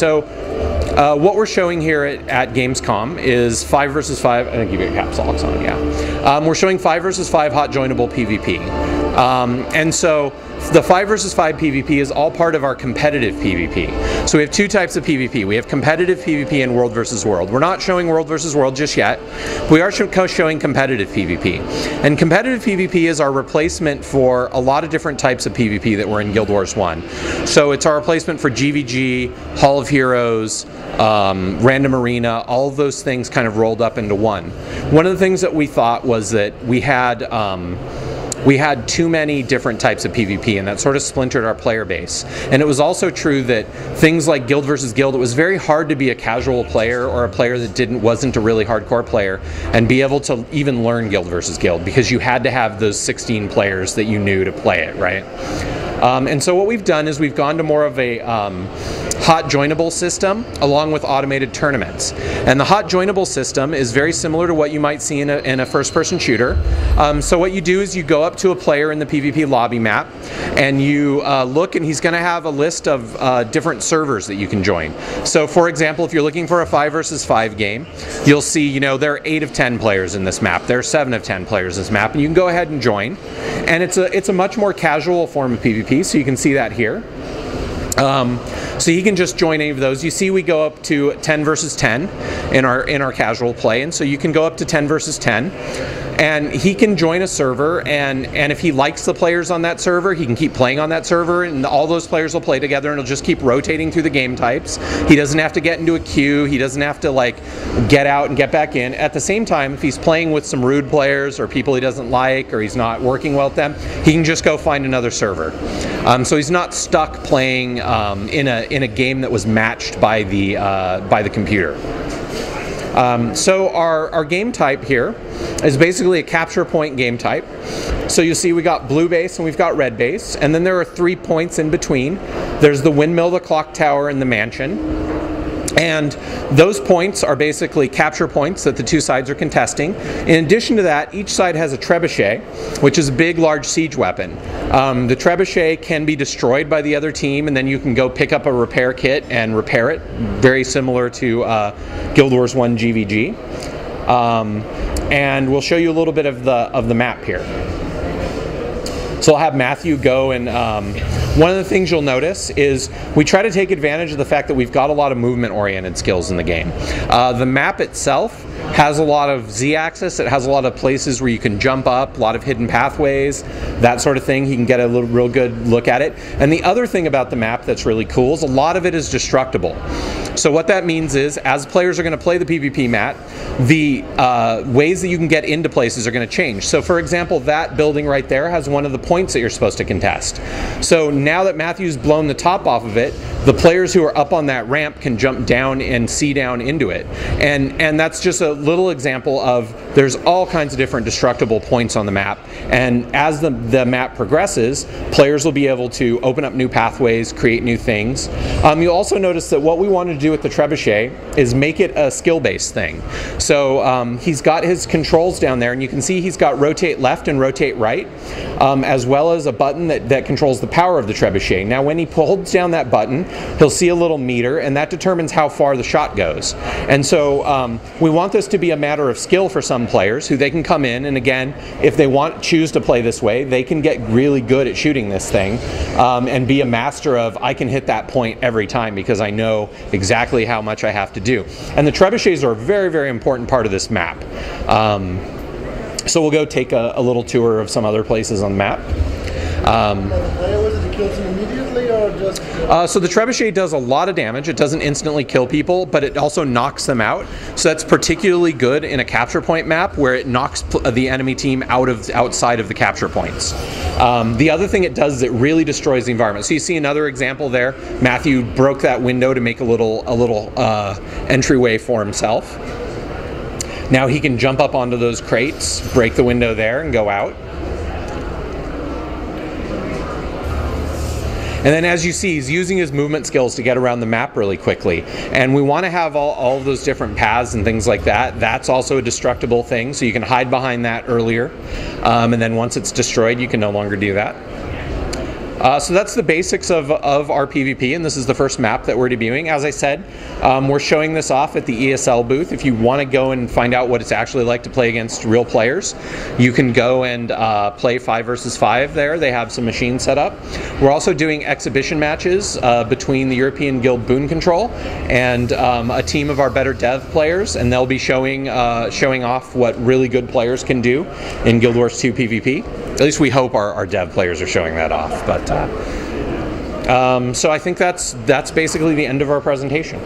So what we're showing here at Gamescom is 5 versus 5. I'm gonna give you a caps locks on, yeah. We're showing 5 versus 5 hot joinable PvP. And so the 5 versus 5 PvP is all part of our competitive PvP. So we have two types of PvP. We have competitive PvP and world versus world. We're not showing world versus world just yet. We are showing competitive PvP. And competitive PvP is our replacement for a lot of different types of PvP that were in Guild Wars 1. So it's our replacement for GVG, Hall of Heroes, Random Arena, all of those things kind of rolled up into one. One of the things that we thought was that we had too many different types of PvP, and that sort of splintered our player base. And it was also true that things like Guild versus Guild, it was very hard to be a casual player or a player that wasn't a really hardcore player and be able to even learn Guild versus Guild, because you had to have those 16 players that you knew to play it, right? And so what we've done is we've gone to more of a hot joinable system along with automated tournaments. And the hot joinable system is very similar to what you might see in a first-person shooter. So what you do is you go up to a player in the PvP lobby map and you look, and he's going to have a list of different servers that you can join. So for example, if you're looking for a 5 versus 5 game, you'll see, you know, there are 8 of 10 players in this map, there are 7 of 10 players in this map, and you can go ahead and join. And it's a much more casual form of PvP, so you can see that here. So he can just join any of those. You see we go up to 10 versus 10 in our casual play, and so you can go up to 10 versus 10. And he can join a server, and if he likes the players on that server, he can keep playing on that server, and all those players will play together, and it'll just keep rotating through the game types. He doesn't have to get into a queue. He doesn't have to like get out and get back in. At the same time, if he's playing with some rude players or people he doesn't like, or he's not working well with them, he can just go find another server. So he's not stuck playing in a game that was matched by the computer. So our game type here is basically a capture point game type. So you see we got blue base and we've got red base, and then there are 3 points in between. There's the windmill, the clock tower, and the mansion. And those points are basically capture points that the two sides are contesting. In addition to that, each side has a trebuchet, which is a big, large siege weapon. The trebuchet can be destroyed by the other team, and then you can go pick up a repair kit and repair it, very similar to Guild Wars 1 GVG. And we'll show you a little bit of the map here. So I'll have Matthew go, and one of the things you'll notice is we try to take advantage of the fact that we've got a lot of movement-oriented skills in the game. The map itself has a lot of Z-axis. It has a lot of places where you can jump up, a lot of hidden pathways, that sort of thing. You can get a real good look at it. And the other thing about the map that's really cool is a lot of it is destructible. So what that means is, as players are going to play the PvP map, the ways that you can get into places are going to change. So for example, that building right there has one of the points that you're supposed to contest. So now that Matthew's blown the top off of it, the players who are up on that ramp can jump down and see down into it. And that's just a little example of, there's all kinds of different destructible points on the map. And as the map progresses, players will be able to open up new pathways, create new things. You'll also notice that what we wanted to do with the trebuchet is make it a skill-based thing. So he's got his controls down there, and you can see he's got rotate left and rotate right, as well as a button that controls the power of the trebuchet. Now when he holds down that button, he'll see a little meter, and that determines how far the shot goes. And so we want this to be a matter of skill for some players, who they can come in, and again, if they choose to play this way, they can get really good at shooting this thing and be a master of, I can hit that point every time because I know exactly how much I have to do. And the trebuchets are a very, very important part of this map. So we'll go take a little tour of some other places on the map. So the trebuchet does a lot of damage. It doesn't instantly kill people, but it also knocks them out. So that's particularly good in a capture point map where it knocks the enemy team outside of the capture points. The other thing it does is it really destroys the environment. So you see another example there. Matthew broke that window to make a little entryway for himself. Now he can jump up onto those crates, break the window there, and go out. And then as you see, he's using his movement skills to get around the map really quickly. And we want to have all of those different paths and things like that. That's also a destructible thing, so you can hide behind that earlier. And then once it's destroyed, you can no longer do that. So that's the basics of our PvP, and this is the first map that we're debuting. As I said, we're showing this off at the ESL booth. If you want to go and find out what it's actually like to play against real players, you can go and play 5 versus 5 there. They have some machines set up. We're also doing exhibition matches between the European Guild Boon Control and a team of our better dev players, and they'll be showing off what really good players can do in Guild Wars 2 PvP. At least we hope our dev players are showing that off. But so I think that's basically the end of our presentation.